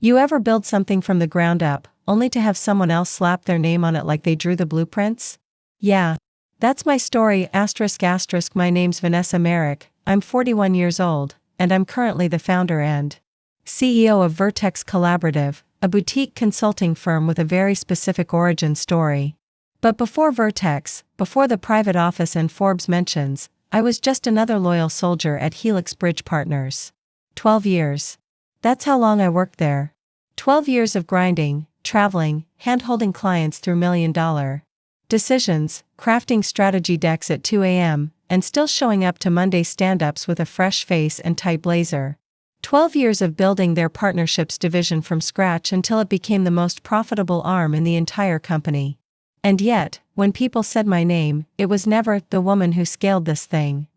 You ever build something from the ground up, only to have someone else slap their name on it like they drew the blueprints? Yeah. That's my story. My name's Vanessa Merrick, I'm 41 years old, and I'm currently the founder and CEO of Vertex Collaborative, a boutique consulting firm with a very specific origin story. But before Vertex, before the private office and Forbes mentions, I was just another loyal soldier at HelixBridge Partners. 12 years. That's how long I worked there. 12 years of grinding, traveling, hand-holding clients through million-dollar decisions, crafting strategy decks at 2 a.m., and still showing up to Monday stand-ups with a fresh face and tight blazer. 12 years of building their partnerships division from scratch until it became the most profitable arm in the entire company. And yet, when people said my name, it was never the woman who scaled this thing.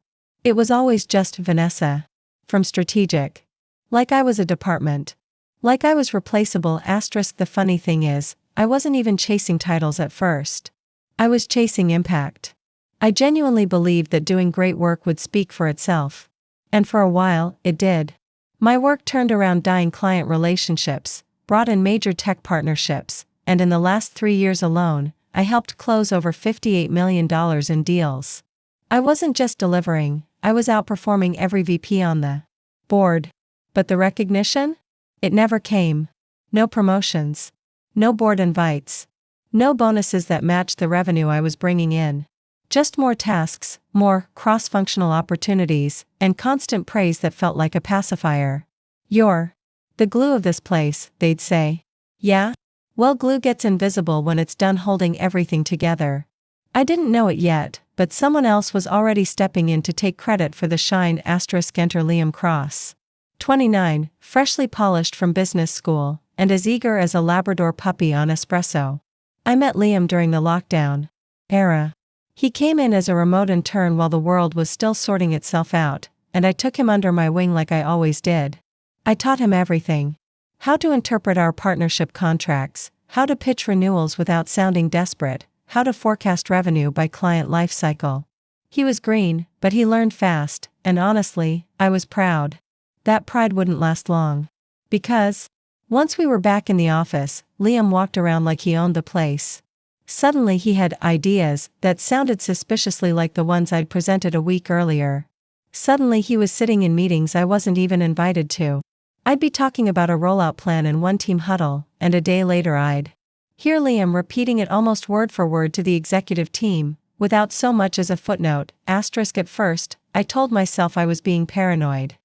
It was always just Vanessa. From strategic. Like I was a department. Like I was replaceable. The funny thing is, I wasn't even chasing titles at first. I was chasing impact. I genuinely believed that doing great work would speak for itself. And for a while, it did. My work turned around dying client relationships, brought in major tech partnerships, and in the last 3 years alone, I helped close over $58 million in deals. I wasn't just delivering, I was outperforming every VP on the board. But the recognition? It never came. No promotions. No board invites. No bonuses that matched the revenue I was bringing in. Just more tasks, more cross-functional opportunities, and constant praise that felt like a pacifier. You're the glue of this place, they'd say. Yeah? Well, glue gets invisible when it's done holding everything together. I didn't know it yet, but someone else was already stepping in to take credit for the shine. Enter Liam Cross. 29, freshly polished from business school, and as eager as a Labrador puppy on espresso. I met Liam during the lockdown era. He came in as a remote intern while the world was still sorting itself out, and I took him under my wing like I always did. I taught him everything. How to interpret our partnership contracts, how to pitch renewals without sounding desperate, how to forecast revenue by client lifecycle. He was green, but he learned fast, and honestly, I was proud. That pride wouldn't last long. Because, once we were back in the office, Liam walked around like he owned the place. Suddenly he had ideas that sounded suspiciously like the ones I'd presented a week earlier. Suddenly he was sitting in meetings I wasn't even invited to. I'd be talking about a rollout plan in one team huddle, and a day later I'd hear Liam repeating it almost word for word to the executive team, without so much as a footnote. At first, I told myself I was being paranoid.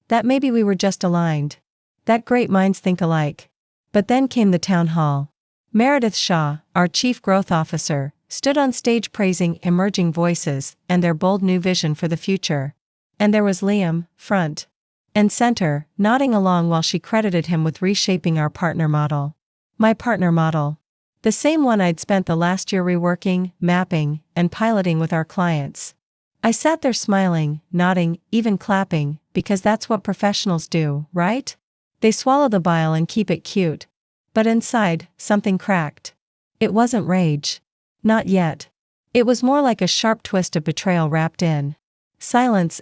That maybe we were just aligned. That great minds think alike. But then came the town hall. Meredith Shaw, our chief growth officer, stood on stage praising emerging voices and their bold new vision for the future. And there was Liam, front and center, nodding along while she credited him with reshaping our partner model. My partner model. The same one I'd spent the last year reworking, mapping, and piloting with our clients. I sat there smiling, nodding, even clapping, because that's what professionals do, right? They swallow the bile and keep it cute. But inside, something cracked. It wasn't rage. Not yet. It was more like a sharp twist of betrayal wrapped in silence.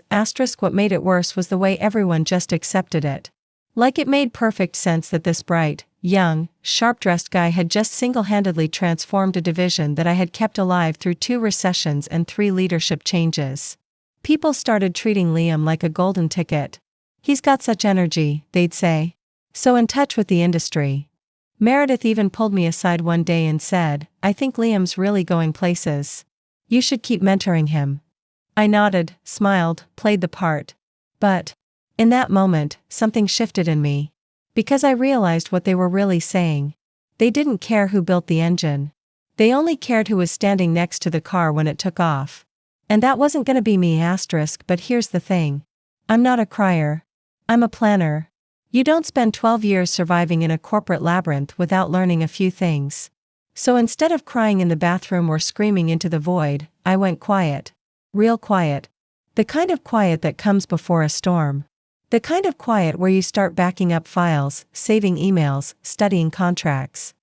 What made it worse was the way everyone just accepted it. Like it made perfect sense that this bright, young, sharp-dressed guy had just single-handedly transformed a division that I had kept alive through 2 recessions and 3 leadership changes. People started treating Liam like a golden ticket. He's got such energy, they'd say. So in touch with the industry. Meredith even pulled me aside one day and said, I think Liam's really going places. You should keep mentoring him. I nodded, smiled, played the part. But, in that moment, something shifted in me. Because I realized what they were really saying. They didn't care who built the engine. They only cared who was standing next to the car when it took off. And that wasn't gonna be me. But here's the thing. I'm not a crier. I'm a planner. You don't spend 12 years surviving in a corporate labyrinth without learning a few things. So instead of crying in the bathroom or screaming into the void, I went quiet. Real quiet. The kind of quiet that comes before a storm. The kind of quiet where you start backing up files, saving emails, studying contracts.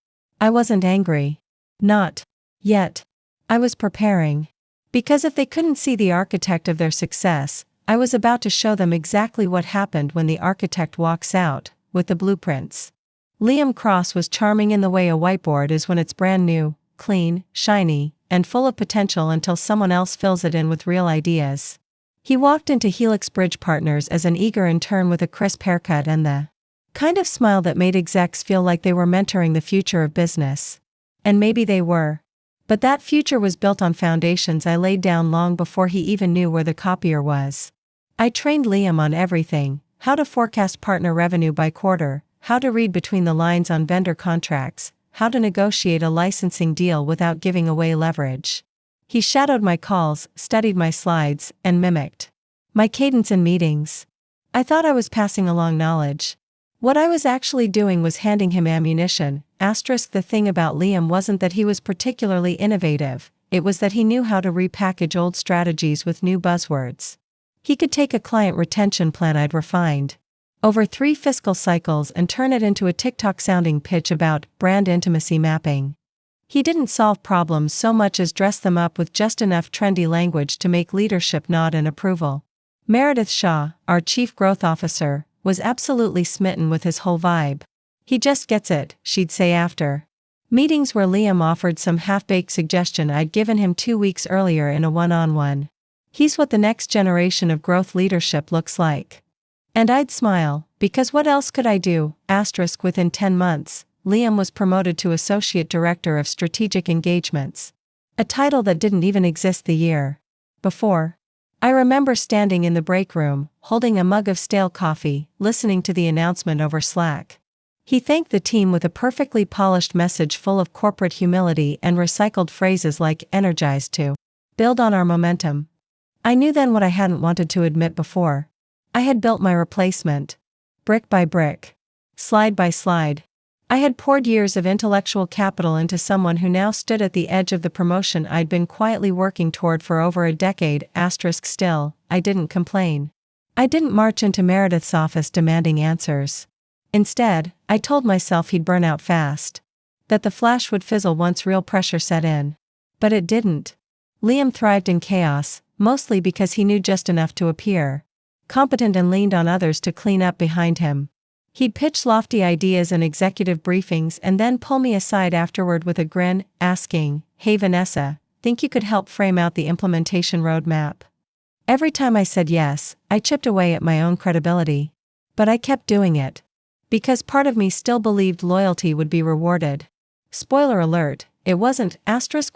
I wasn't angry. Not yet. I was preparing. Because if they couldn't see the architect of their success, I was about to show them exactly what happened when the architect walks out, with the blueprints. Liam Cross was charming in the way a whiteboard is when it's brand new, clean, shiny, and full of potential until someone else fills it in with real ideas. He walked into HelixBridge Partners as an eager intern with a crisp haircut and the kind of smile that made execs feel like they were mentoring the future of business. And maybe they were. But that future was built on foundations I laid down long before he even knew where the copier was. I trained Liam on everything: how to forecast partner revenue by quarter, how to read between the lines on vendor contracts, how to negotiate a licensing deal without giving away leverage. He shadowed my calls, studied my slides, and mimicked my cadence in meetings. I thought I was passing along knowledge. What I was actually doing was handing him ammunition. The thing about Liam wasn't that he was particularly innovative, it was that he knew how to repackage old strategies with new buzzwords. He could take a client retention plan I'd refined over 3 fiscal cycles and turn it into a TikTok-sounding pitch about brand intimacy mapping. He didn't solve problems so much as dress them up with just enough trendy language to make leadership nod in approval. Meredith Shaw, our chief growth officer, was absolutely smitten with his whole vibe. "He just gets it," she'd say after meetings where Liam offered some half-baked suggestion I'd given him 2 weeks earlier in a one-on-one. "He's what the next generation of growth leadership looks like." And I'd smile, because what else could I do? Within 10 months, Liam was promoted to Associate Director of Strategic Engagements, a title that didn't even exist the year before. I remember standing in the break room, holding a mug of stale coffee, listening to the announcement over Slack. He thanked the team with a perfectly polished message full of corporate humility and recycled phrases like "energized to build on our momentum." I knew then what I hadn't wanted to admit before. I had built my replacement. Brick by brick. Slide by slide. I had poured years of intellectual capital into someone who now stood at the edge of the promotion I'd been quietly working toward for over a decade. Still, I didn't complain. I didn't march into Meredith's office demanding answers. Instead, I told myself he'd burn out fast. That the flash would fizzle once real pressure set in. But it didn't. Liam thrived in chaos, mostly because he knew just enough to appear competent and leaned on others to clean up behind him. He'd pitch lofty ideas in executive briefings and then pull me aside afterward with a grin, asking, "Hey Vanessa, think you could help frame out the implementation roadmap?" Every time I said yes, I chipped away at my own credibility. But I kept doing it. Because part of me still believed loyalty would be rewarded. Spoiler alert, it wasn't.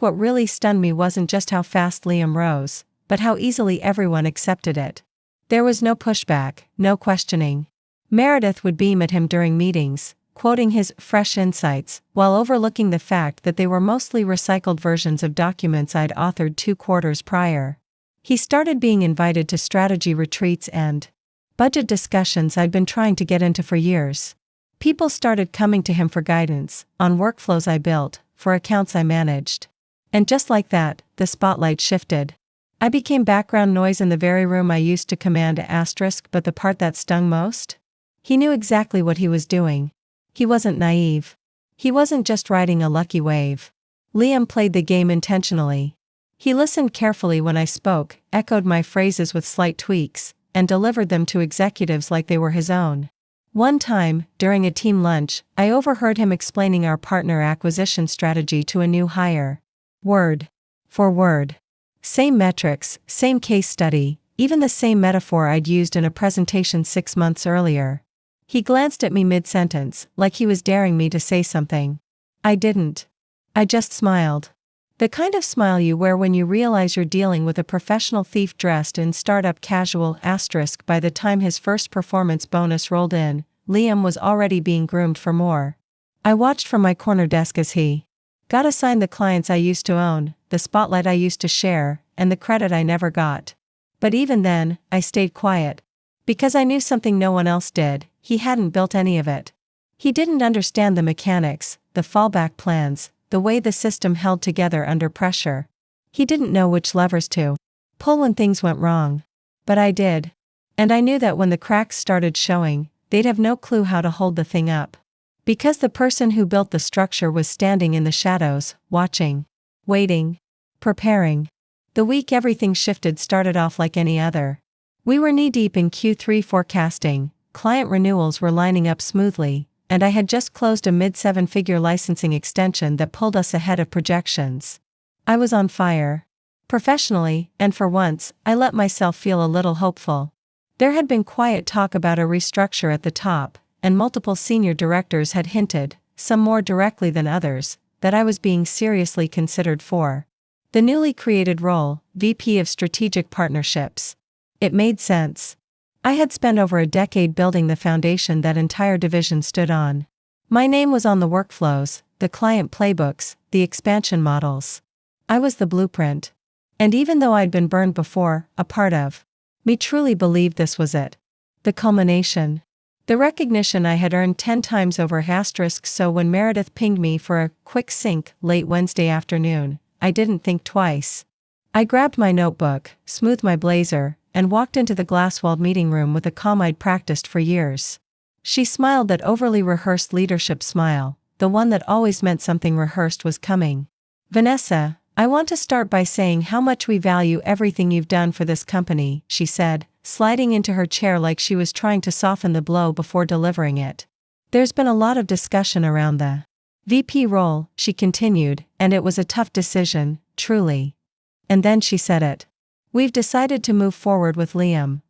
What really stunned me wasn't just how fast Liam rose, but how easily everyone accepted it. There was no pushback, no questioning. Meredith would beam at him during meetings, quoting his fresh insights, while overlooking the fact that they were mostly recycled versions of documents I'd authored 2 quarters prior. He started being invited to strategy retreats and budget discussions I'd been trying to get into for years. People started coming to him for guidance, on workflows I built, for accounts I managed. And just like that, the spotlight shifted. I became background noise in the very room I used to command. But the part that stung most? He knew exactly what he was doing. He wasn't naive. He wasn't just riding a lucky wave. Liam played the game intentionally. He listened carefully when I spoke, echoed my phrases with slight tweaks, and delivered them to executives like they were his own. One time, during a team lunch, I overheard him explaining our partner acquisition strategy to a new hire. Word for word. Same metrics, same case study, even the same metaphor I'd used in a presentation 6 months earlier. He glanced at me mid-sentence, like he was daring me to say something. I didn't. I just smiled. The kind of smile you wear when you realize you're dealing with a professional thief dressed in startup casual. By the time his first performance bonus rolled in, Liam was already being groomed for more. I watched from my corner desk as he got assigned the clients I used to own, the spotlight I used to share, and the credit I never got. But even then, I stayed quiet. Because I knew something no one else did: he hadn't built any of it. He didn't understand the mechanics, the fallback plans, the way the system held together under pressure. He didn't know which levers to pull when things went wrong. But I did. And I knew that when the cracks started showing, they'd have no clue how to hold the thing up. Because the person who built the structure was standing in the shadows, watching, waiting, preparing. The week everything shifted started off like any other. We were knee-deep in Q3 forecasting, client renewals were lining up smoothly, and I had just closed a mid-seven-figure licensing extension that pulled us ahead of projections. I was on fire. Professionally, and for once, I let myself feel a little hopeful. There had been quiet talk about a restructure at the top, and multiple senior directors had hinted, some more directly than others, that I was being seriously considered for the newly created role, VP of Strategic Partnerships. It made sense. I had spent over a decade building the foundation that entire division stood on. My name was on the workflows, the client playbooks, the expansion models. I was the blueprint. And even though I'd been burned before, a part of me truly believed this was it. The culmination. The recognition I had earned 10 times over *, so when Meredith pinged me for a quick sync late Wednesday afternoon, I didn't think twice. I grabbed my notebook, smoothed my blazer, and walked into the glass-walled meeting room with a calm I'd practiced for years. She smiled that overly rehearsed leadership smile, the one that always meant something rehearsed was coming. "Vanessa, I want to start by saying how much we value everything you've done for this company," she said, sliding into her chair like she was trying to soften the blow before delivering it. "There's been a lot of discussion around the VP role," she continued, "and it was a tough decision, truly." And then she said it. "We've decided to move forward with Liam."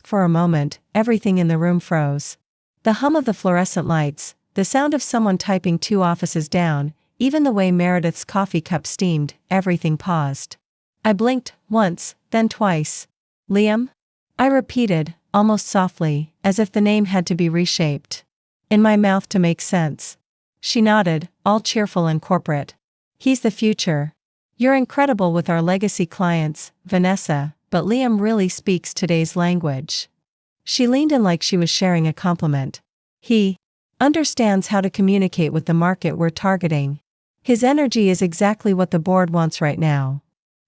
For a moment, everything in the room froze. The hum of the fluorescent lights, the sound of someone typing 2 offices down, even the way Meredith's coffee cup steamed, everything paused. I blinked, once, then twice. "Liam?" I repeated, almost softly, as if the name had to be reshaped in my mouth to make sense. She nodded, all cheerful and corporate. "He's the future. You're incredible with our legacy clients, Vanessa, but Liam really speaks today's language." She leaned in like she was sharing a compliment. "He understands how to communicate with the market we're targeting. His energy is exactly what the board wants right now."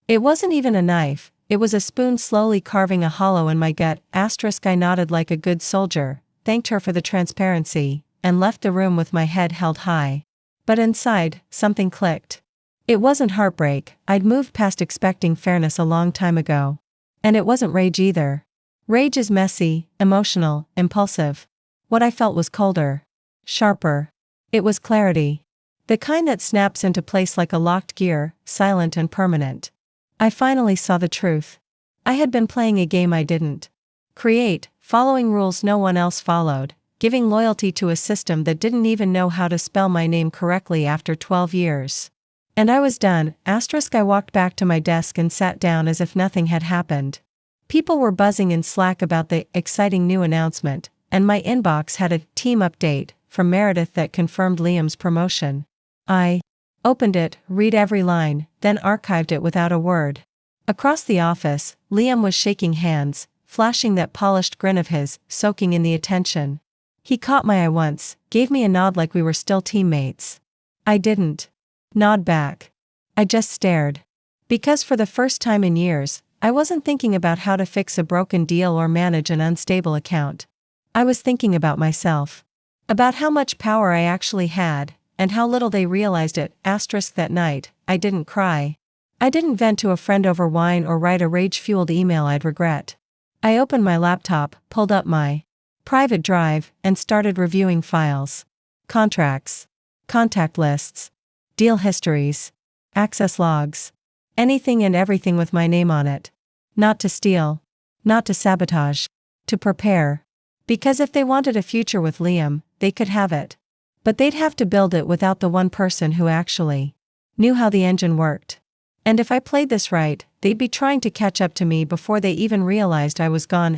It wasn't even a knife, it was a spoon slowly carving a hollow in my gut. I nodded like a good soldier, thanked her for the transparency, and left the room with my head held high. But inside, something clicked. It wasn't heartbreak, I'd moved past expecting fairness a long time ago. And it wasn't rage either. Rage is messy, emotional, impulsive. What I felt was colder. Sharper. It was clarity. The kind that snaps into place like a locked gear, silent and permanent. I finally saw the truth. I had been playing a game I didn't create, following rules no one else followed, giving loyalty to a system that didn't even know how to spell my name correctly after 12 years. And I was done. I walked back to my desk and sat down as if nothing had happened. People were buzzing in Slack about the exciting new announcement, and my inbox had a team update from Meredith that confirmed Liam's promotion. I opened it, read every line, then archived it without a word. Across the office, Liam was shaking hands, flashing that polished grin of his, soaking in the attention. He caught my eye once, gave me a nod like we were still teammates. I didn't nod back. I just stared. Because for the first time in years, I wasn't thinking about how to fix a broken deal or manage an unstable account. I was thinking about myself. About how much power I actually had, and how little they realized it. That night, I didn't cry. I didn't vent to a friend over wine or write a rage-fueled email I'd regret. I opened my laptop, pulled up my private drive, and started reviewing files. Contracts. Contact lists. Deal histories. Access logs. Anything and everything with my name on it. Not to steal. Not to sabotage. To prepare. Because if they wanted a future with Liam, they could have it. But they'd have to build it without the one person who actually knew how the engine worked. And if I played this right, they'd be trying to catch up to me before they even realized I was gone.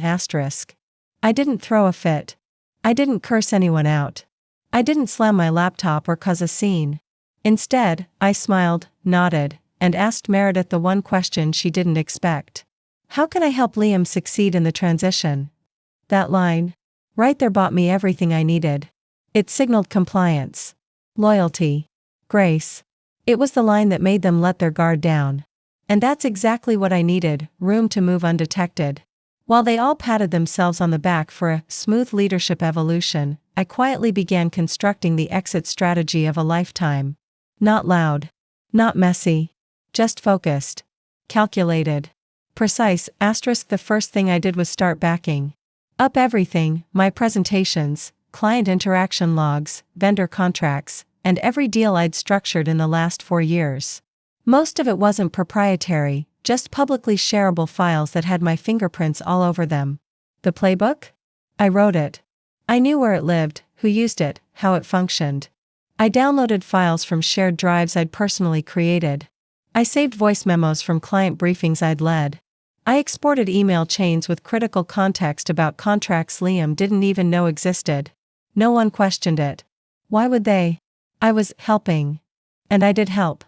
I didn't throw a fit. I didn't curse anyone out. I didn't slam my laptop or cause a scene. Instead, I smiled, nodded, and asked Meredith the one question she didn't expect. "How can I help Liam succeed in the transition?" That line, right there, bought me everything I needed. It signaled compliance, loyalty, grace. It was the line that made them let their guard down. And that's exactly what I needed, room to move undetected. While they all patted themselves on the back for a smooth leadership evolution, I quietly began constructing the exit strategy of a lifetime. Not loud. Not messy. Just focused. Calculated. Precise. The first thing I did was start backing up everything, my presentations, client interaction logs, vendor contracts, and every deal I'd structured in the last 4 years. Most of it wasn't proprietary, just publicly shareable files that had my fingerprints all over them. The playbook? I wrote it. I knew where it lived, who used it, how it functioned. I downloaded files from shared drives I'd personally created. I saved voice memos from client briefings I'd led. I exported email chains with critical context about contracts Liam didn't even know existed. No one questioned it. Why would they? I was helping. And I did help.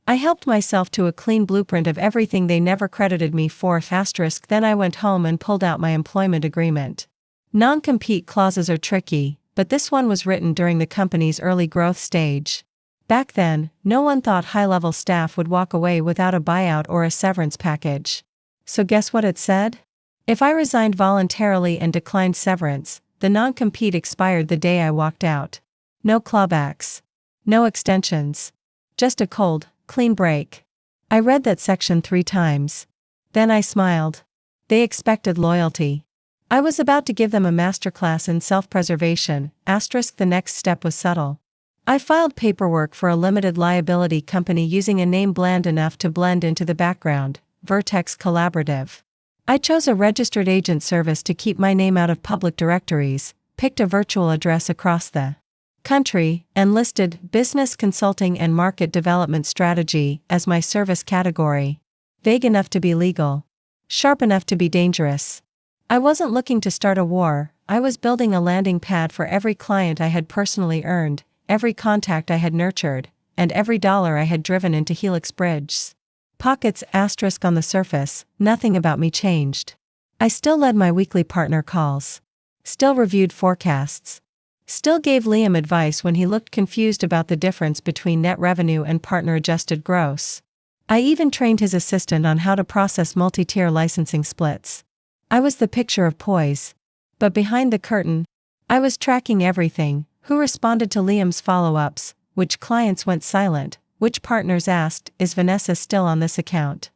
I helped myself to a clean blueprint of everything they never credited me for. Then I went home and pulled out my employment agreement. Non-compete clauses are tricky, but this one was written during the company's early growth stage. Back then, no one thought high-level staff would walk away without a buyout or a severance package. So guess what it said? If I resigned voluntarily and declined severance, the non-compete expired the day I walked out. No clawbacks. No extensions. Just a cold, clean break. I read that section 3 times. Then I smiled. They expected loyalty. I was about to give them a masterclass in self-preservation. The next step was subtle. I filed paperwork for a limited liability company using a name bland enough to blend into the background, Vertex Collaborative. I chose a registered agent service to keep my name out of public directories, picked a virtual address across the country, and listed business consulting and market development strategy as my service category. Vague enough to be legal. Sharp enough to be dangerous. I wasn't looking to start a war, I was building a landing pad for every client I had personally earned, every contact I had nurtured, and every dollar I had driven into HelixBridge's pockets. On the surface, nothing about me changed. I still led my weekly partner calls. Still reviewed forecasts. Still gave Liam advice when he looked confused about the difference between net revenue and partner-adjusted gross. I even trained his assistant on how to process multi-tier licensing splits. I was the picture of poise. But behind the curtain, I was tracking everything: who responded to Liam's follow-ups, which clients went silent, which partners asked, "Is Vanessa still on this account?"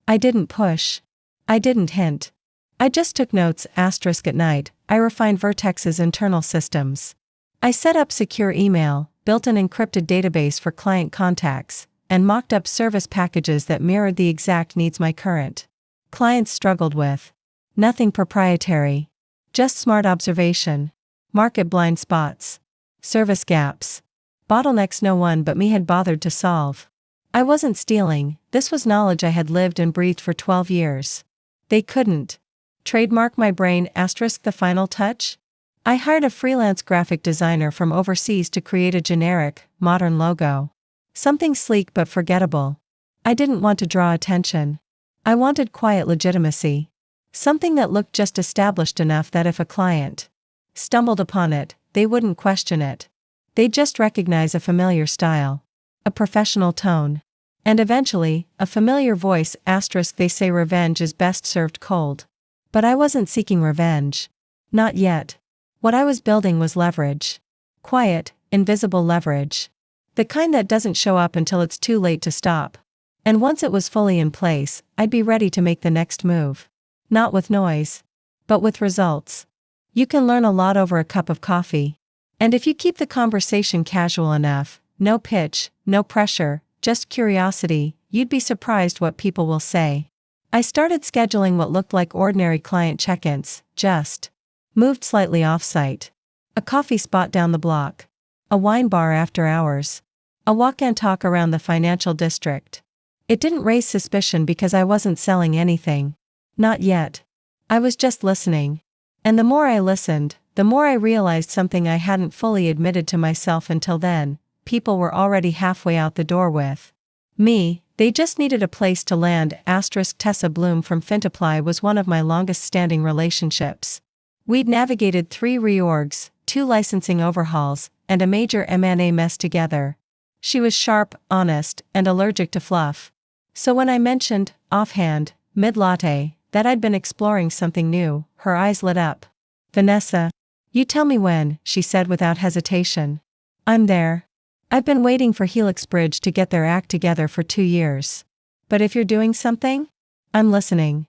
I didn't push. I didn't hint. I just took notes. At night, I refined Vertex's internal systems. I set up secure email, built an encrypted database for client contacts, and mocked up service packages that mirrored the exact needs my current clients struggled with. Nothing proprietary. Just smart observation. Market blind spots. Service gaps. Bottlenecks no one but me had bothered to solve. I wasn't stealing, this was knowledge I had lived and breathed for 12 years. They couldn't trademark my brain. The final touch? I hired a freelance graphic designer from overseas to create a generic, modern logo. Something sleek but forgettable. I didn't want to draw attention. I wanted quiet legitimacy. Something that looked just established enough that if a client stumbled upon it, they wouldn't question it. They'd just recognize a familiar style. A professional tone. And eventually, a familiar voice. They say revenge is best served cold. But I wasn't seeking revenge. Not yet. What I was building was leverage. Quiet, invisible leverage. The kind that doesn't show up until it's too late to stop. And once it was fully in place, I'd be ready to make the next move. Not with noise. But with results. You can learn a lot over a cup of coffee. And if you keep the conversation casual enough, no pitch, no pressure, just curiosity, you'd be surprised what people will say. I started scheduling what looked like ordinary client check-ins, just moved slightly off-site. A coffee spot down the block. A wine bar after hours. A walk and talk around the financial district. It didn't raise suspicion because I wasn't selling anything. Not yet. I was just listening. And the more I listened, the more I realized something I hadn't fully admitted to myself until then: people were already halfway out the door with me. They just needed a place to land. Tessa Bloom from Fintapply was one of my longest-standing relationships. We'd navigated 3 reorgs, 2 licensing overhauls, and a major M&A mess together. She was sharp, honest, and allergic to fluff. So when I mentioned, offhand, mid-latte, that I'd been exploring something new, her eyes lit up. "Vanessa, you tell me when," she said without hesitation. "I'm there. I've been waiting for HelixBridge to get their act together for 2 years. But if you're doing something, I'm listening."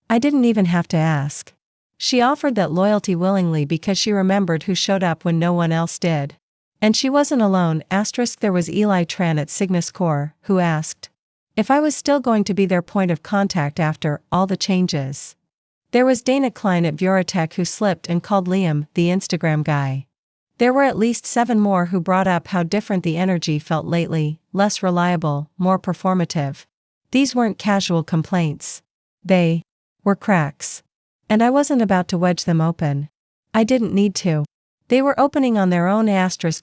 I didn't even have to ask. She offered that loyalty willingly because she remembered who showed up when no one else did. And she wasn't alone. There was Eli Tran at Cygnus Core, who asked if I was still going to be their point of contact after all the changes. There was Dana Klein at Vertex who slipped and called Liam the Instagram guy. There were at least 7 more who brought up how different the energy felt lately, less reliable, more performative. These weren't casual complaints. They were cracks. And I wasn't about to wedge them open. I didn't need to. They were opening on their own.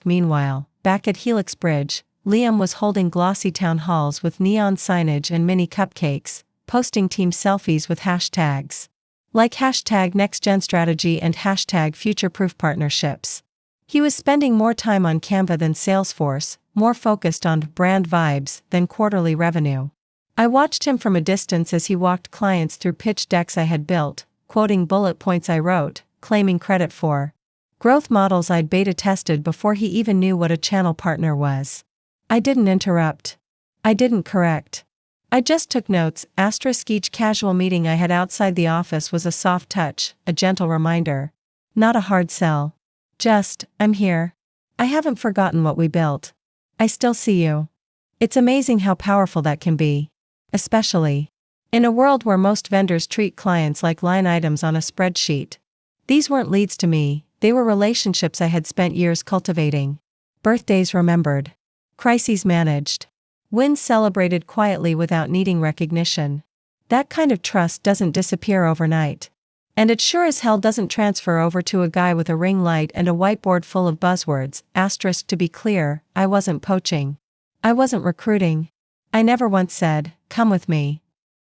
Meanwhile, back at HelixBridge, Liam was holding glossy town halls with neon signage and mini cupcakes, posting team selfies with hashtags like #NextGenStrategy and #FutureProof partnerships. He was spending more time on Canva than Salesforce, more focused on brand vibes than quarterly revenue. I watched him from a distance as he walked clients through pitch decks I had built, quoting bullet points I wrote, claiming credit for growth models I'd beta tested before he even knew what a channel partner was. I didn't interrupt. I didn't correct. I just took notes. Each casual meeting I had outside the office was a soft touch, a gentle reminder. Not a hard sell. Just, I'm here. I haven't forgotten what we built. I still see you. It's amazing how powerful that can be. Especially in a world where most vendors treat clients like line items on a spreadsheet. These weren't leads to me, they were relationships I had spent years cultivating. Birthdays remembered. Crises managed. Wins celebrated quietly without needing recognition. That kind of trust doesn't disappear overnight. And it sure as hell doesn't transfer over to a guy with a ring light and a whiteboard full of buzzwords. To be clear, I wasn't poaching. I wasn't recruiting. I never once said, come with me.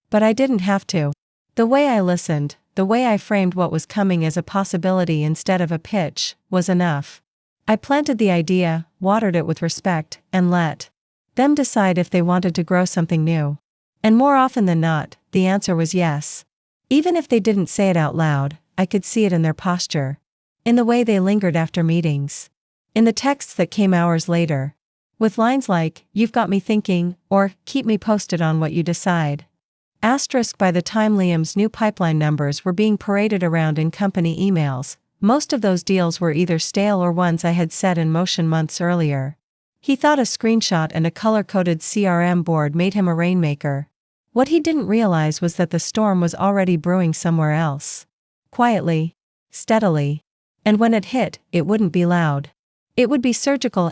But I didn't have to. The way I listened, the way I framed what was coming as a possibility instead of a pitch, was enough. I planted the idea, watered it with respect, and let them decide if they wanted to grow something new. And more often than not, the answer was yes. Even if they didn't say it out loud, I could see it in their posture. In the way they lingered after meetings. In the texts that came hours later. With lines like, you've got me thinking, or, keep me posted on what you decide. By the time Liam's new pipeline numbers were being paraded around in company emails, most of those deals were either stale or ones I had set in motion months earlier. He thought a screenshot and a color-coded CRM board made him a rainmaker. What he didn't realize was that the storm was already brewing somewhere else. Quietly. Steadily. And when it hit, it wouldn't be loud. It would be surgical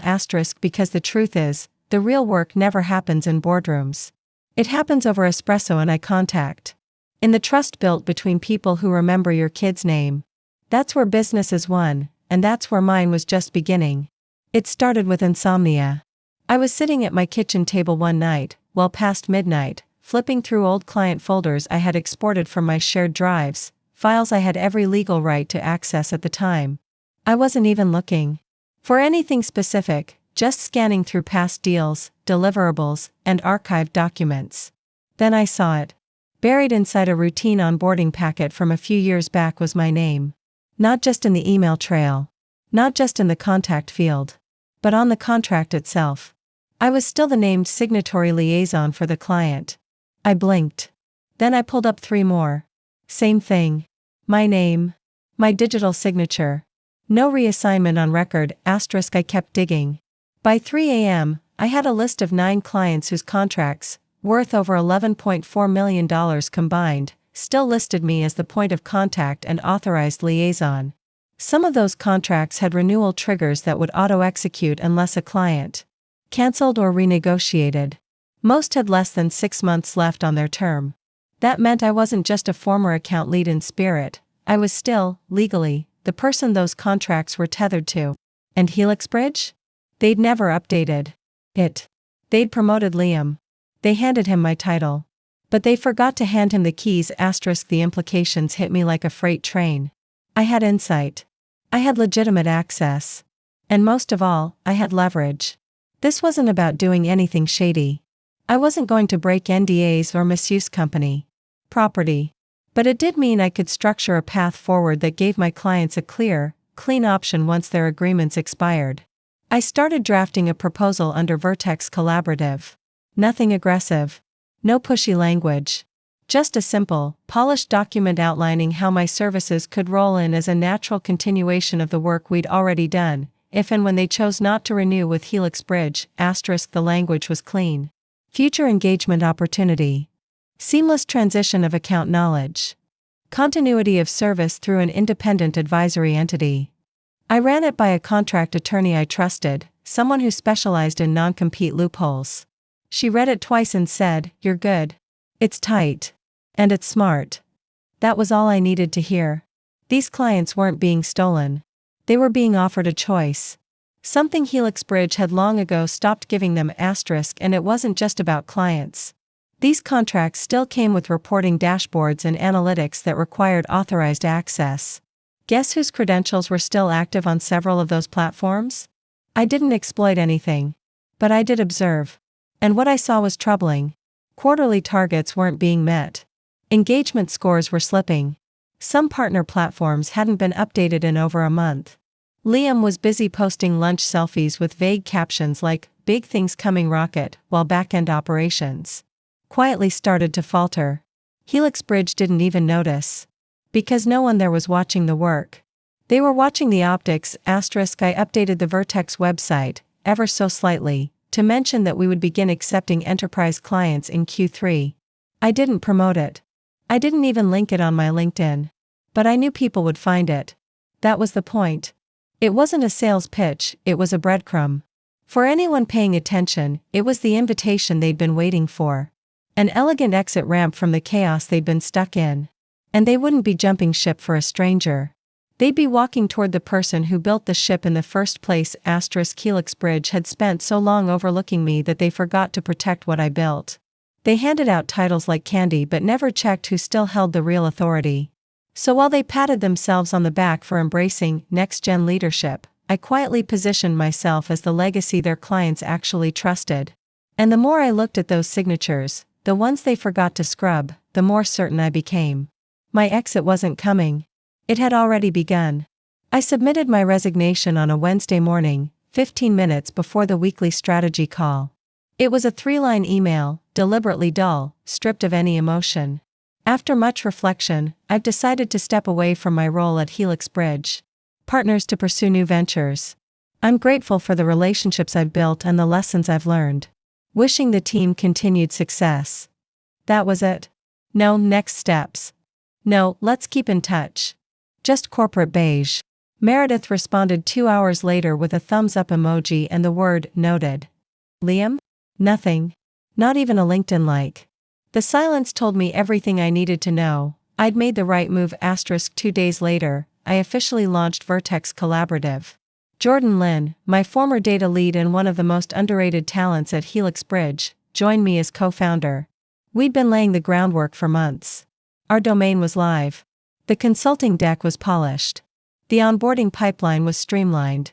because the truth is, the real work never happens in boardrooms. It happens over espresso and eye contact. In the trust built between people who remember your kid's name. That's where business is won, and that's where mine was just beginning. It started with insomnia. I was sitting at my kitchen table one night, well past midnight, flipping through old client folders I had exported from my shared drives, files I had every legal right to access at the time. I wasn't even looking for anything specific, just scanning through past deals, deliverables, and archived documents. Then I saw it. Buried inside a routine onboarding packet from a few years back was my name. Not just in the email trail. Not just in the contact field. But on the contract itself. I was still the named signatory liaison for the client. I blinked. Then I pulled up 3 more. Same thing. My name. My digital signature. No reassignment on record. I kept digging. By 3 a.m., I had a list of 9 clients whose contracts, worth over $11.4 million combined, still listed me as the point of contact and authorized liaison. Some of those contracts had renewal triggers that would auto-execute unless a client canceled or renegotiated. Most had less than 6 months left on their term. That meant I wasn't just a former account lead in spirit, I was still, legally, the person those contracts were tethered to. And HelixBridge? They'd never updated it. They'd promoted Liam. They handed him my title. But they forgot to hand him the keys. The implications hit me like a freight train. I had insight. I had legitimate access. And most of all, I had leverage. This wasn't about doing anything shady. I wasn't going to break NDAs or misuse company property. But it did mean I could structure a path forward that gave my clients a clear, clean option once their agreements expired. I started drafting a proposal under Vertex Collaborative. Nothing aggressive. No pushy language. Just a simple, polished document outlining how my services could roll in as a natural continuation of the work we'd already done, if and when they chose not to renew with HelixBridge. The language was clean. Future engagement opportunity. Seamless transition of account knowledge. Continuity of service through an independent advisory entity. I ran it by a contract attorney I trusted, someone who specialized in non-compete loopholes. She read it twice and said, "You're good. It's tight. And it's smart." That was all I needed to hear. These clients weren't being stolen. They were being offered a choice. Something HelixBridge had long ago stopped giving them. And it wasn't just about clients. These contracts still came with reporting dashboards and analytics that required authorized access. Guess whose credentials were still active on several of those platforms? I didn't exploit anything. But I did observe. And what I saw was troubling. Quarterly targets weren't being met. Engagement scores were slipping. Some partner platforms hadn't been updated in over a month. Liam was busy posting lunch selfies with vague captions like, "Big things coming rocket," while back-end operations quietly started to falter. HelixBridge didn't even notice. Because no one there was watching the work. They were watching the optics. I updated the Vertex website, ever so slightly, to mention that we would begin accepting enterprise clients in Q3. I didn't promote it. I didn't even link it on my LinkedIn. But I knew people would find it. That was the point. It wasn't a sales pitch, it was a breadcrumb. For anyone paying attention, it was the invitation they'd been waiting for. An elegant exit ramp from the chaos they'd been stuck in. And they wouldn't be jumping ship for a stranger. They'd be walking toward the person who built the ship in the first place. HelixBridge had spent so long overlooking me that they forgot to protect what I built. They handed out titles like candy but never checked who still held the real authority. So while they patted themselves on the back for embracing next-gen leadership, I quietly positioned myself as the legacy their clients actually trusted. And the more I looked at those signatures, the ones they forgot to scrub, the more certain I became. My exit wasn't coming. It had already begun. I submitted my resignation on a Wednesday morning, 15 minutes before the weekly strategy call. It was a 3-line email, deliberately dull, stripped of any emotion. After much reflection, I've decided to step away from my role at HelixBridge. Partners to pursue new ventures. I'm grateful for the relationships I've built and the lessons I've learned. Wishing the team continued success. That was it. No next steps. No, let's keep in touch. Just corporate beige. Meredith responded 2 hours later with a thumbs-up emoji and the word, "Noted." Liam? Nothing. Not even a LinkedIn like. The silence told me everything I needed to know. I'd made the right move. 2 days later, I officially launched Vertex Collaborative. Jordan Lin, my former data lead and one of the most underrated talents at HelixBridge, joined me as co-founder. We'd been laying the groundwork for months. Our domain was live. The consulting deck was polished. The onboarding pipeline was streamlined.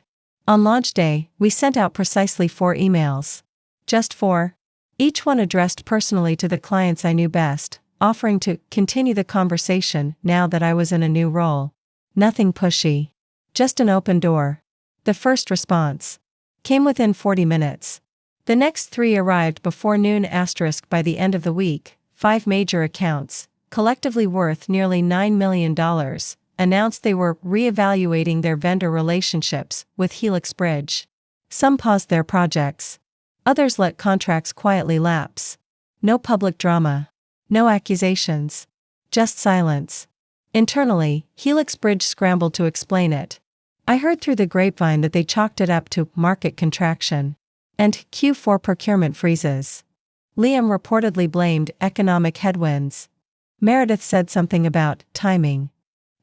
On launch day, we sent out precisely 4 emails. Just 4. Each one addressed personally to the clients I knew best, offering to continue the conversation now that I was in a new role. Nothing pushy. Just an open door. The first response came within 40 minutes. The next 3 arrived before noon. By the end of the week, 5 major accounts, collectively worth nearly $9 million, announced they were reevaluating their vendor relationships with HelixBridge. Some paused their projects. Others let contracts quietly lapse. No public drama. No accusations. Just silence. Internally, HelixBridge scrambled to explain it. I heard through the grapevine that they chalked it up to market contraction and Q4 procurement freezes. Liam reportedly blamed economic headwinds. Meredith said something about timing.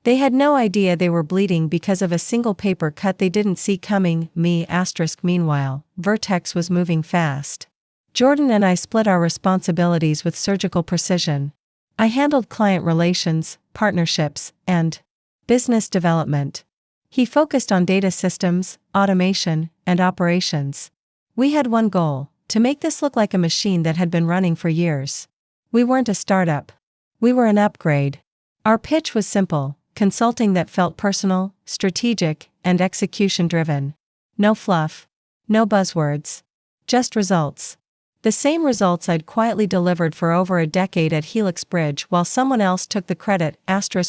They had no idea they were bleeding because of a single paper cut they didn't see coming. Meanwhile, Vertex was moving fast. Jordan and I split our responsibilities with surgical precision. I handled client relations, partnerships, and business development. He focused on data systems, automation, and operations. We had one goal: to make this look like a machine that had been running for years. We weren't a startup. We were an upgrade. Our pitch was simple: consulting that felt personal, strategic, and execution-driven. No fluff. No buzzwords. Just results. The same results I'd quietly delivered for over a decade at HelixBridge while someone else took the credit.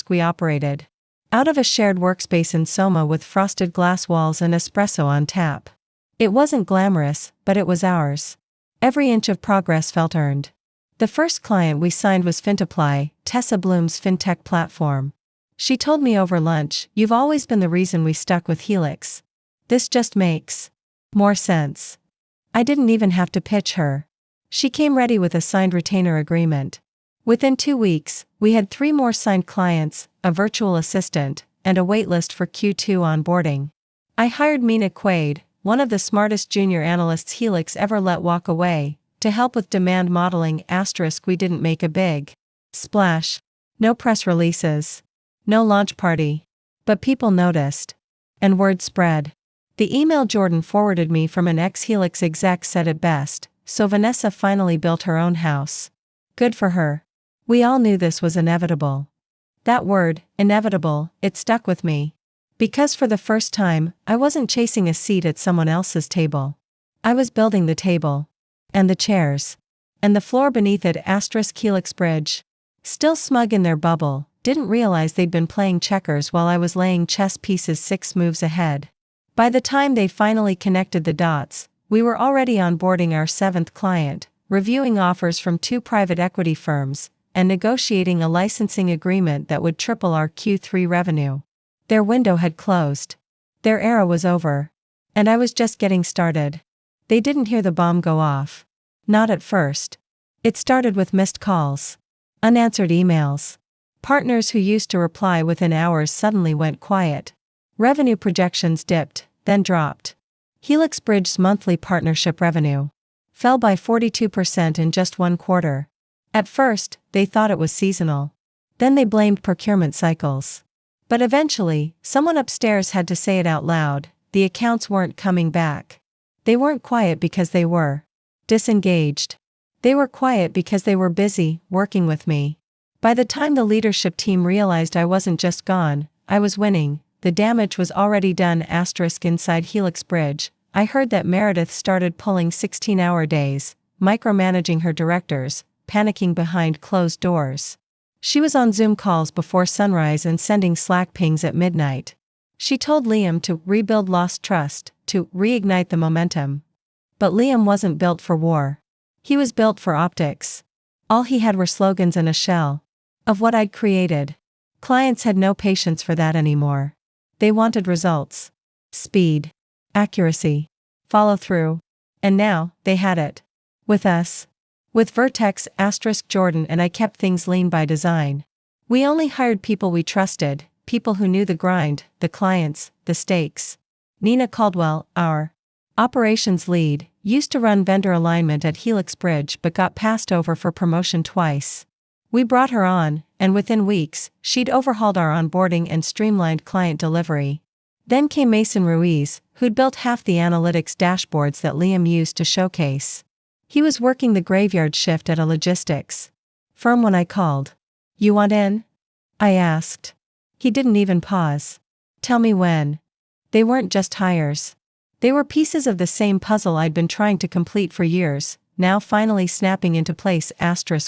We operated out of a shared workspace in Soma with frosted glass walls and espresso on tap. It wasn't glamorous, but it was ours. Every inch of progress felt earned. The first client we signed was Fintaply, Tessa Bloom's fintech platform. She told me over lunch, "You've always been the reason we stuck with Helix. This just makes more sense." I didn't even have to pitch her. She came ready with a signed retainer agreement. Within 2 weeks, we had 3 more signed clients, a virtual assistant, and a waitlist for Q2 onboarding. I hired Mina Quaid, one of the smartest junior analysts Helix ever let walk away, to help with demand modeling. We didn't make a big splash. No press releases. No launch party. But people noticed. And word spread. The email Jordan forwarded me from an ex-Helix exec said it best, "So Vanessa finally built her own house. Good for her." We all knew this was inevitable. That word, inevitable, it stuck with me. Because for the first time, I wasn't chasing a seat at someone else's table. I was building the table. And the chairs. And the floor beneath it. HelixBridge. Still smug in their bubble, didn't realize they'd been playing checkers while I was laying chess pieces 6 moves ahead. By the time they finally connected the dots, we were already onboarding our 7th client, reviewing offers from 2 private equity firms, and negotiating a licensing agreement that would triple our Q3 revenue. Their window had closed. Their era was over. And I was just getting started. They didn't hear the bomb go off. Not at first. It started with missed calls. Unanswered emails. Partners who used to reply within hours suddenly went quiet. Revenue projections dipped, then dropped. HelixBridge's monthly partnership revenue fell by 42% in just 1 quarter. At first, they thought it was seasonal. Then they blamed procurement cycles. But eventually, someone upstairs had to say it out loud, the accounts weren't coming back. They weren't quiet because they were disengaged. They were quiet because they were busy, working with me. By the time the leadership team realized I wasn't just gone, I was winning, the damage was already done. Inside HelixBridge, I heard that Meredith started pulling 16-hour days, micromanaging her directors, panicking behind closed doors. She was on Zoom calls before sunrise and sending Slack pings at midnight. She told Liam to rebuild lost trust, to reignite the momentum. But Liam wasn't built for war. He was built for optics. All he had were slogans and a shell of what I'd created. Clients had no patience for that anymore. They wanted results. Speed. Accuracy. Follow through. And now, they had it. With us. With Vertex, Jordan and I kept things lean by design. We only hired people we trusted, people who knew the grind, the clients, the stakes. Nina Caldwell, our operations lead, used to run vendor alignment at HelixBridge but got passed over for promotion twice. We brought her on, and within weeks, she'd overhauled our onboarding and streamlined client delivery. Then came Mason Ruiz, who'd built half the analytics dashboards that Liam used to showcase. He was working the graveyard shift at a logistics firm when I called. "You want in?" I asked. He didn't even pause. "Tell me when." They weren't just hires. They were pieces of the same puzzle I'd been trying to complete for years, now finally snapping into place.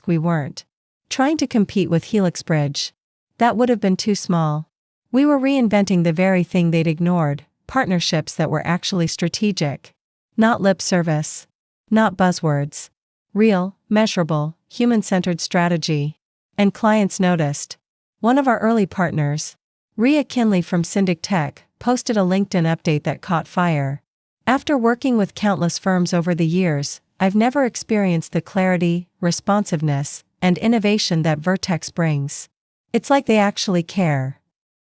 We weren't trying to compete with HelixBridge. That would have been too small. We were reinventing the very thing they'd ignored, partnerships that were actually strategic. Not lip service. Not buzzwords. Real, measurable, human-centered strategy. And clients noticed. One of our early partners, Rhea Kinley from Syndic Tech, posted a LinkedIn update that caught fire. "After working with countless firms over the years, I've never experienced the clarity, responsiveness, and innovation that Vertex brings. It's like they actually care."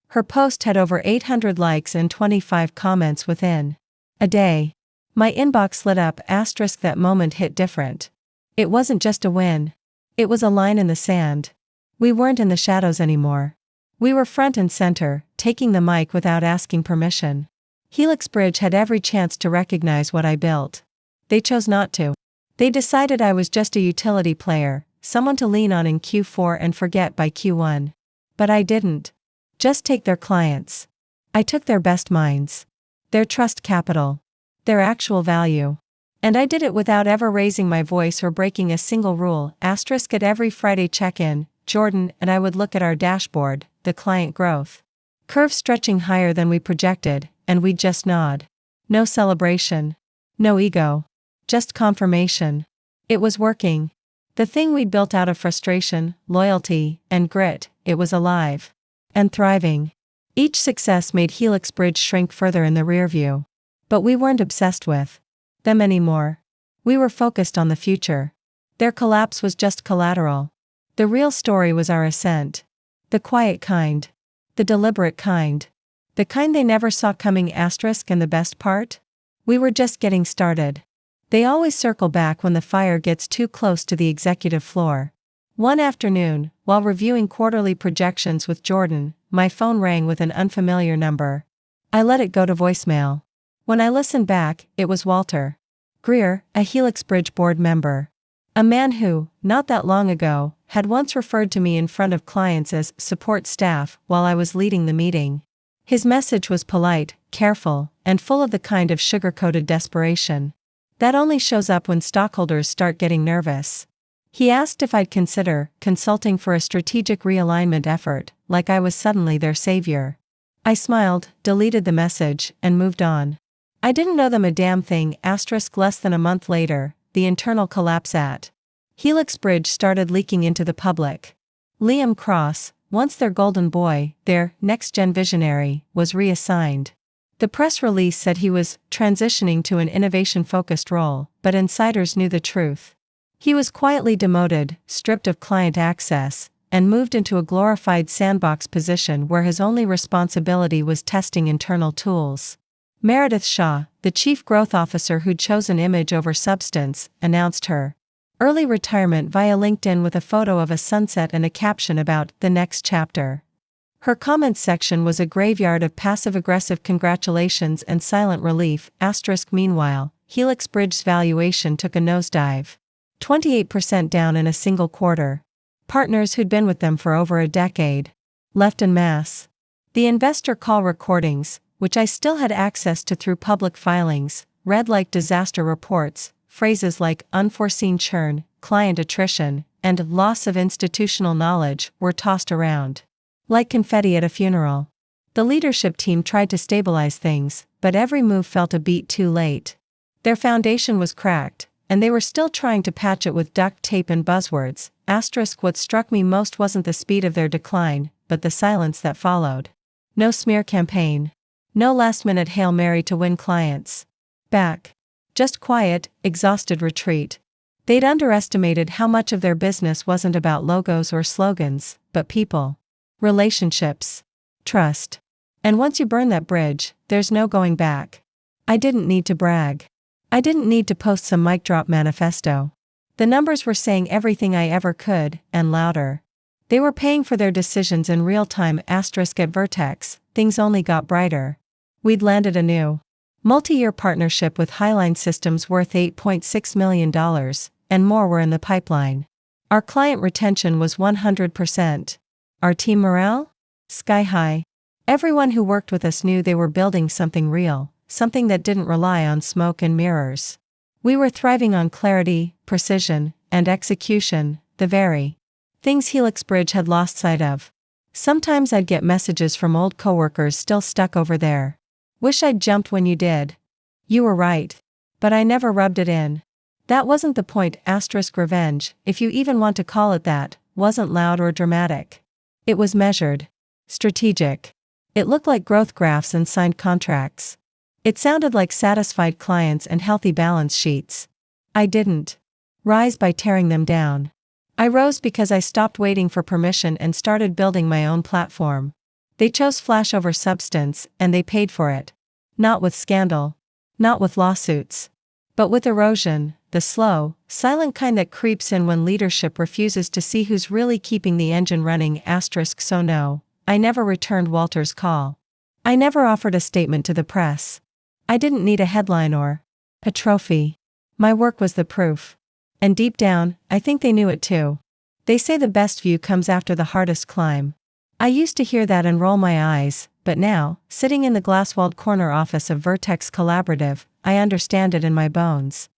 Her post had over 800 likes and 25 comments within a day. My inbox lit up. That moment hit different. It wasn't just a win. It was a line in the sand. We weren't in the shadows anymore. We were front and center, taking the mic without asking permission. HelixBridge had every chance to recognize what I built. They chose not to. They decided I was just a utility player, someone to lean on in Q4 and forget by Q1. But I didn't just take their clients. I took their best minds. Their trust capital. Their actual value. And I did it without ever raising my voice or breaking a single rule. Asterisk at every Friday check-in, Jordan and I would look at our dashboard, the client growth curve stretching higher than we projected, and we'd just nod. No celebration. No ego. Just confirmation. It was working. The thing we'd built out of frustration, loyalty, and grit, it was alive. And thriving. Each success made HelixBridge shrink further in the rearview. But we weren't obsessed with them anymore. We were focused on the future. Their collapse was just collateral. The real story was our ascent. The quiet kind. The deliberate kind. The kind they never saw coming. Asterisk and the best part? We were just getting started. They always circle back when the fire gets too close to the executive floor. One afternoon, while reviewing quarterly projections with Jordan, my phone rang with an unfamiliar number. I let it go to voicemail. When I listened back, it was Walter Greer, a HelixBridge board member. A man who, not that long ago, had once referred to me in front of clients as support staff while I was leading the meeting. His message was polite, careful, and full of the kind of sugar-coated desperation that only shows up when stockholders start getting nervous. He asked if I'd consider consulting for a strategic realignment effort, like I was suddenly their savior. I smiled, deleted the message, and moved on. I didn't know them a damn thing. Asterisk less than a month later, the internal collapse at HelixBridge started leaking into the public. Liam Cross, once their golden boy, their next-gen visionary, was reassigned. The press release said he was transitioning to an innovation-focused role, but insiders knew the truth. He was quietly demoted, stripped of client access, and moved into a glorified sandbox position where his only responsibility was testing internal tools. Meredith Shaw, the chief growth officer who'd chosen image over substance, announced her early retirement via LinkedIn with a photo of a sunset and a caption about the next chapter. Her comments section was a graveyard of passive-aggressive congratulations and silent relief. Asterisk meanwhile, HelixBridge's valuation took a nosedive. 28% down in a single quarter. Partners who'd been with them for over a decade left en masse. The investor call recordings, which I still had access to through public filings, read like disaster reports. Phrases like unforeseen churn, client attrition, and loss of institutional knowledge were tossed around like confetti at a funeral. The leadership team tried to stabilize things, but every move felt a beat too late. Their foundation was cracked, and they were still trying to patch it with duct tape and buzzwords. Asterisk what struck me most wasn't the speed of their decline, but the silence that followed. No smear campaign. No last-minute Hail Mary to win clients back. Just quiet, exhausted retreat. They'd underestimated how much of their business wasn't about logos or slogans, but people. Relationships. Trust. And once you burn that bridge, there's no going back. I didn't need to brag. I didn't need to post some mic drop manifesto. The numbers were saying everything I ever could, and louder. They were paying for their decisions in real time. Asterisk at Vertex, things only got brighter. We'd landed a new multi-year partnership with Highline Systems worth $8.6 million, and more were in the pipeline. Our client retention was 100%. Our team morale? Sky high. Everyone who worked with us knew they were building something real, something that didn't rely on smoke and mirrors. We were thriving on clarity, precision, and execution, the very things HelixBridge had lost sight of. Sometimes I'd get messages from old coworkers still stuck over there. Wish I'd jumped when you did. You were right. But I never rubbed it in. That wasn't the point. Asterisk revenge, if you even want to call it that, wasn't loud or dramatic. It was measured. Strategic. It looked like growth graphs and signed contracts. It sounded like satisfied clients and healthy balance sheets. I didn't rise by tearing them down. I rose because I stopped waiting for permission and started building my own platform. They chose flash over substance, and they paid for it. Not with scandal. Not with lawsuits. But with erosion, the slow, silent kind that creeps in when leadership refuses to see who's really keeping the engine running. Asterisk so no, I never returned Walter's call. I never offered a statement to the press. I didn't need a headline or a trophy. My work was the proof. And deep down, I think they knew it too. They say the best view comes after the hardest climb. I used to hear that and roll my eyes, but now, sitting in the glass-walled corner office of Vertex Collaborative, I understand it in my bones.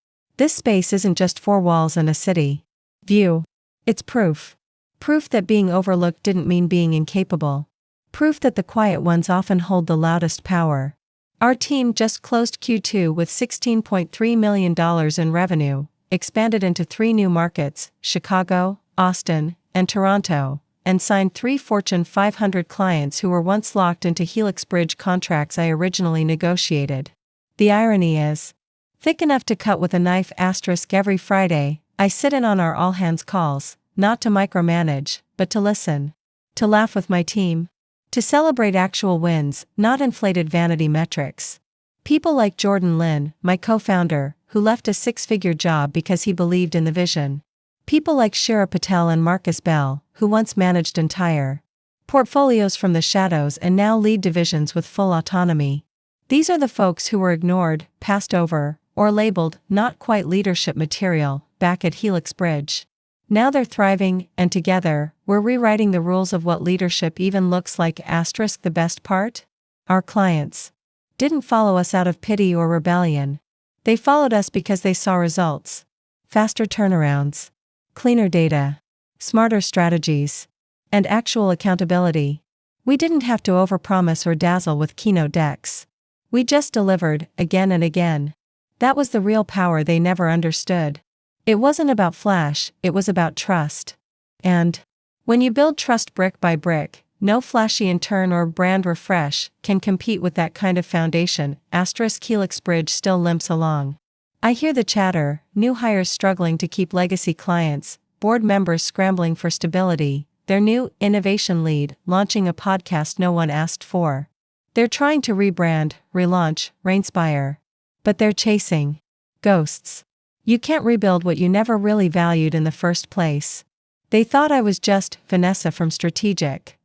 This space isn't just four walls and a city view. It's proof. Proof that being overlooked didn't mean being incapable. Proof that the quiet ones often hold the loudest power. Our team just closed Q2 with $16.3 million in revenue, expanded into 3 new markets, Chicago, Austin, and Toronto, and signed 3 Fortune 500 clients who were once locked into HelixBridge contracts I originally negotiated. The irony is thick enough to cut with a knife. Every Friday, I sit in on our all-hands calls, not to micromanage, but to listen. To laugh with my team. To celebrate actual wins, not inflated vanity metrics. People like Jordan Lin, my co-founder, who left a 6-figure job because he believed in the vision. People like Shira Patel and Marcus Bell, who once managed entire portfolios from the shadows and now lead divisions with full autonomy. These are the folks who were ignored, passed over, or labeled not quite leadership material back at HelixBridge. Now they're thriving, and together, we're rewriting the rules of what leadership even looks like. The best part? Our clients didn't follow us out of pity or rebellion. They followed us because they saw results. Faster turnarounds, cleaner data, smarter strategies, and actual accountability. We didn't have to overpromise or dazzle with keynote decks. We just delivered, again and again. That was the real power they never understood. It wasn't about flash, it was about trust. And when you build trust brick by brick, no flashy intern or brand refresh can compete with that kind of foundation. HelixBridge still limps along. I hear the chatter, new hires struggling to keep legacy clients, board members scrambling for stability, their new innovation lead launching a podcast no one asked for. They're trying to rebrand, relaunch, reinspire. But they're chasing ghosts. You can't rebuild what you never really valued in the first place. They thought I was just Vanessa from Strategic.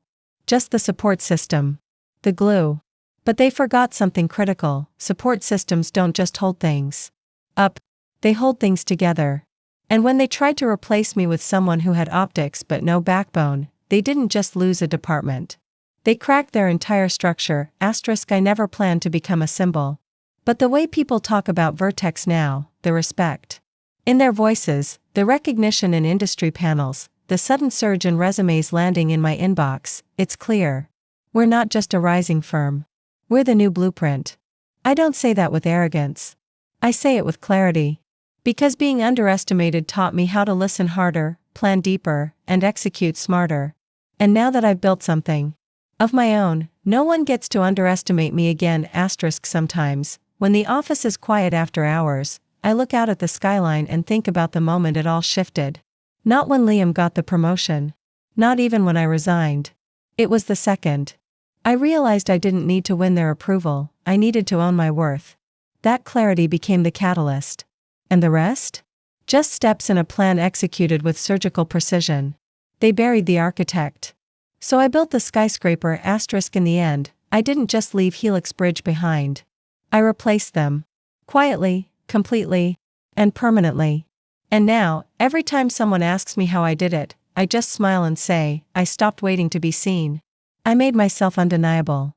Just the support system. The glue. But they forgot something critical. Support systems don't just hold things up. They hold things together. And when they tried to replace me with someone who had optics but no backbone, they didn't just lose a department. They cracked their entire structure. I never planned to become a symbol. But the way people talk about Vertex now, the respect in their voices, the recognition in industry panels, the sudden surge in resumes landing in my inbox, it's clear. We're not just a rising firm. We're the new blueprint. I don't say that with arrogance. I say it with clarity. Because being underestimated taught me how to listen harder, plan deeper, and execute smarter. And now that I've built something of my own, no one gets to underestimate me again. Sometimes, when the office is quiet after hours, I look out at the skyline and think about the moment it all shifted. Not when Liam got the promotion. Not even when I resigned. It was the second I realized I didn't need to win their approval, I needed to own my worth. That clarity became the catalyst. And the rest? Just steps in a plan executed with surgical precision. They buried the architect. So I built the skyscraper. In the end, I didn't just leave HelixBridge behind. I replaced them. Quietly, completely, and permanently. And now, every time someone asks me how I did it, I just smile and say, I stopped waiting to be seen. I made myself undeniable.